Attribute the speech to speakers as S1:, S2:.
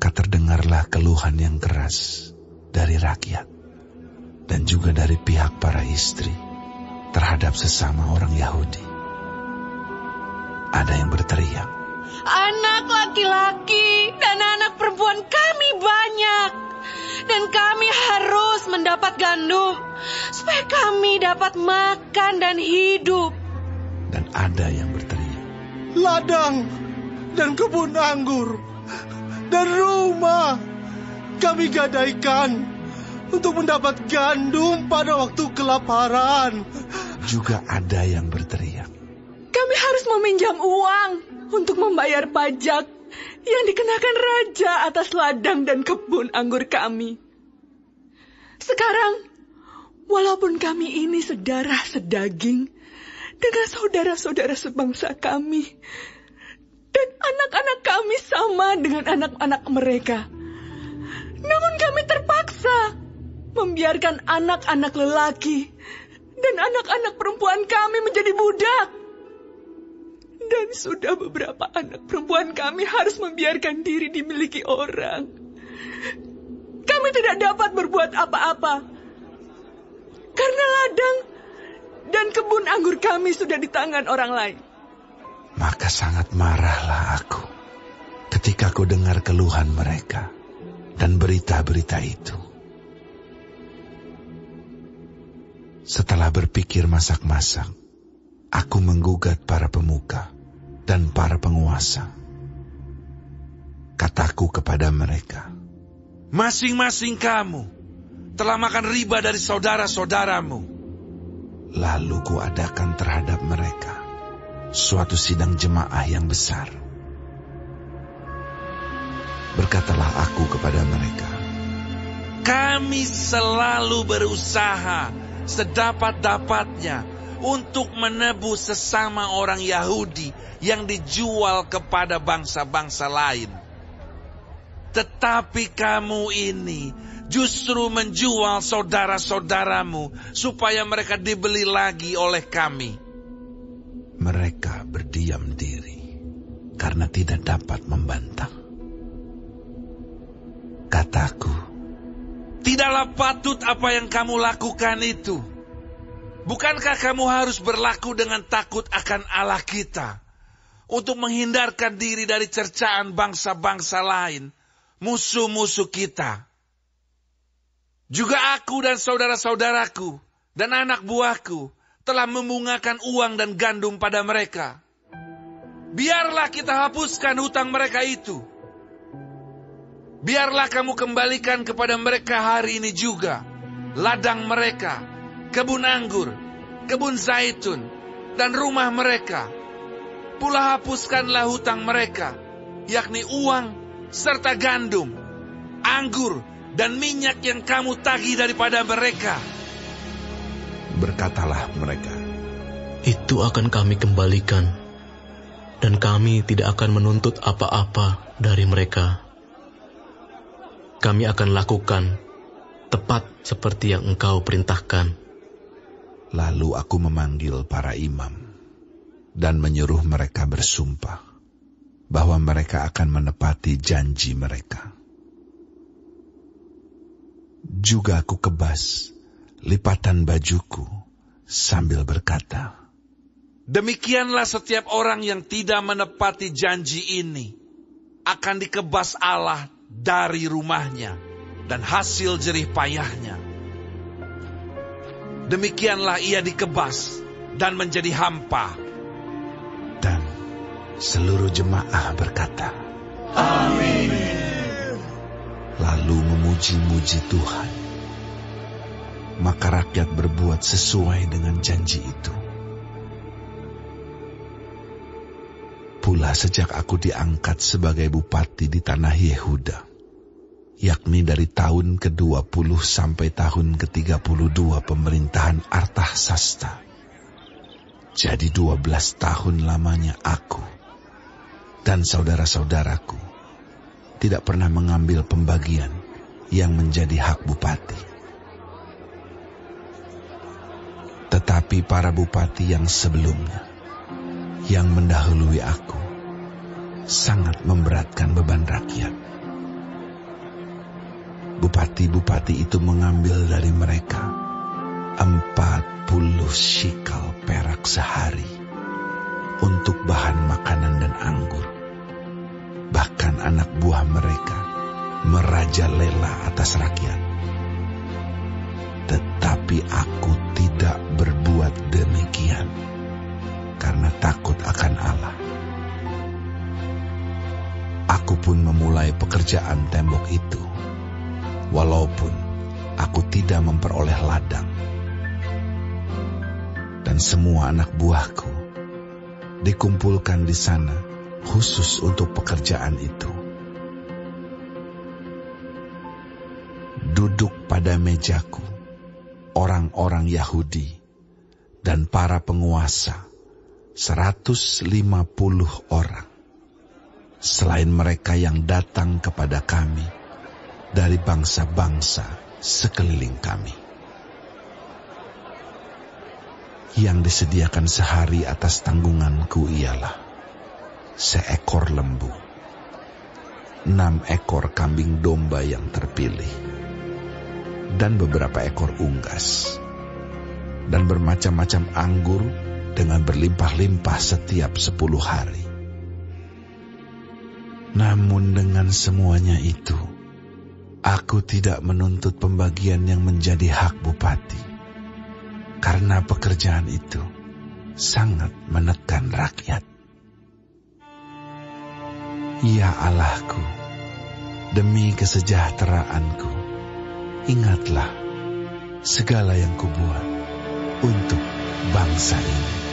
S1: Maka terdengarlah keluhan yang keras dari rakyat dan juga dari pihak para istri terhadap sesama orang Yahudi. Ada yang berteriak,
S2: anak laki-laki dan anak perempuan kami banyak, dan kami harus mendapat gandum supaya kami dapat makan dan hidup.
S1: Dan ada yang berteriak,
S3: ladang dan kebun anggur dan rumah kami gadaikan untuk mendapat gandum pada waktu kelaparan.
S1: Juga ada yang berteriak,
S2: kami harus meminjam uang untuk membayar pajak yang dikenakan raja atas ladang dan kebun anggur kami. Sekarang, walaupun kami ini sedarah sedaging dengan saudara-saudara sebangsa kami, dan anak-anak kami sama dengan anak-anak mereka, namun kami terpaksa membiarkan anak-anak lelaki dan anak-anak perempuan kami menjadi budak. Dan sudah beberapa anak perempuan kami harus membiarkan diri dimiliki orang. Kami tidak dapat berbuat apa-apa, karena ladang dan kebun anggur kami sudah di tangan orang lain.
S1: Maka sangat marahlah aku ketika ku dengar keluhan mereka dan berita-berita itu. Setelah berpikir masak-masak, aku menggugat para pemuka dan para penguasa. Kataku kepada mereka, masing-masing kamu telah makan riba dari saudara-saudaramu. Lalu kuadakan terhadap mereka suatu sidang jemaah yang besar. Berkatalah aku kepada mereka, kami selalu berusaha sedapat-dapatnya untuk menebus sesama orang Yahudi yang dijual kepada bangsa-bangsa lain. Tetapi kamu ini justru menjual saudara-saudaramu supaya mereka dibeli lagi oleh kami. Mereka berdiam diri karena tidak dapat membantah. Kataku, tidaklah patut apa yang kamu lakukan itu. Bukankah kamu harus berlaku dengan takut akan Allah kita untuk menghindarkan diri dari cercaan bangsa-bangsa lain, musuh-musuh kita? Juga aku dan saudara-saudaraku dan anak buahku telah membungakan uang dan gandum pada mereka. Biarlah kita hapuskan hutang mereka itu. Biarlah kamu kembalikan kepada mereka hari ini juga ladang mereka, kebun anggur, kebun zaitun, dan rumah mereka. Pula hapuskanlah hutang mereka, yakni uang serta gandum, anggur, dan minyak yang kamu tagih daripada mereka. Berkatalah mereka,
S4: itu akan kami kembalikan, dan kami tidak akan menuntut apa-apa dari mereka. Kami akan lakukan tepat seperti yang engkau perintahkan.
S1: Lalu aku memanggil para imam dan menyuruh mereka bersumpah bahwa mereka akan menepati janji mereka. Juga aku kebas lipatan bajuku sambil berkata, demikianlah setiap orang yang tidak menepati janji ini akan dikebas Allah dari rumahnya dan hasil jerih payahnya. Demikianlah ia dikebas dan menjadi hampa. Dan seluruh jemaah berkata, amin. Lalu memuji-muji Tuhan. Maka rakyat berbuat sesuai dengan janji itu. Pula sejak aku diangkat sebagai bupati di tanah Yehuda, yakni dari tahun ke-20 sampai tahun ke-32 pemerintahan Artahsasta, jadi 12 tahun lamanya aku dan saudara-saudaraku tidak pernah mengambil pembagian yang menjadi hak bupati. Tetapi para bupati yang sebelumnya, yang mendahului aku, sangat memberatkan beban rakyat bupati-bupati itu mengambil dari mereka 40 shikal perak sehari untuk bahan makanan dan anggur. Bahkan anak buah mereka merajalela atas rakyat. Tetapi aku tidak berbuat demikian karena takut akan Allah. Aku pun memulai pekerjaan tembok itu, walaupun aku tidak memperoleh ladang. Dan semua anak buahku dikumpulkan di sana khusus untuk pekerjaan itu. Duduk pada mejaku orang-orang Yahudi dan para penguasa 150 orang. Selain mereka yang datang kepada kami dari bangsa-bangsa sekeliling kami. Yang disediakan sehari atas tanggunganku ialah seekor lembu, 6 ekor kambing domba yang terpilih, dan beberapa ekor unggas, dan bermacam-macam anggur dengan berlimpah-limpah setiap 10 hari. Namun dengan semuanya itu, aku tidak menuntut pembagian yang menjadi hak bupati, karena pekerjaan itu sangat menekan rakyat. Ya Allahku, demi kesejahteraanku, ingatlah segala yang kubuat untuk bangsa ini.